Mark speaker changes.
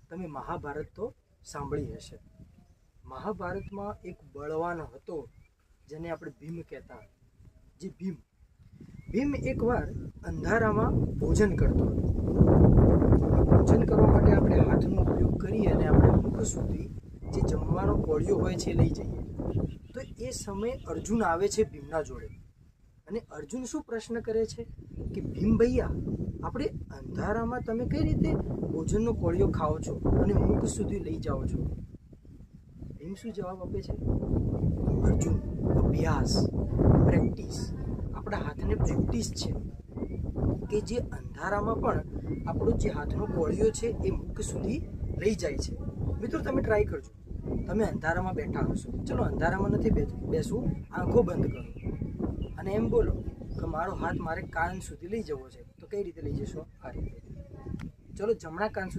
Speaker 1: તમે મહાભારત તો સાંભળી હશે। મહાભારતમાં એક બળવાન હતો જેને આપણે ભીમ કહેતા। જે ભીમ એકવાર અંધારામાં ભોજન કરતો હતો। ભોજન કરવા માટે આપણે હાથનો ઉપયોગ કરી અને આપણે મુખ સુધી જે જમવાનો કોળિયો હોય છે લઈ જઈએ। તો એ સમયે અર્જુન આવે છે ભીમના જોડે અને અર્જુન શું પ્રશ્ન કરે છે કે ભીમ ભૈયા, આપણે અંધારામાં તમે કઈ રીતે ભોજનનો કોળિયો ખાઓ છો અને મુખ સુધી લઈ જાઓ છો? ભીમ શું જવાબ આપે છે? અર્જુન, અભ્યાસ, પ્રેક્ટિસ। આપણા હાથને પ્રેક્ટિસ છે કે જે અંધારામાં પણ આપણો જે હાથનો કોળિયો છે એ મુખ સુધી લઈ જાય છે। મિત્રો તમે ટ્રાય કરજો। તમે અંધારામાં બેઠા હશો, ચલો અંધારામાં નથી બેસવું, આંખો બંધ કરો અને એમ બોલો કે મારો હાથ મારે કાન સુધી લઈ જવો છે। તો કઈ રીતે લઈ જશો? આ રીતે। ચલો જમણા કાન સુધી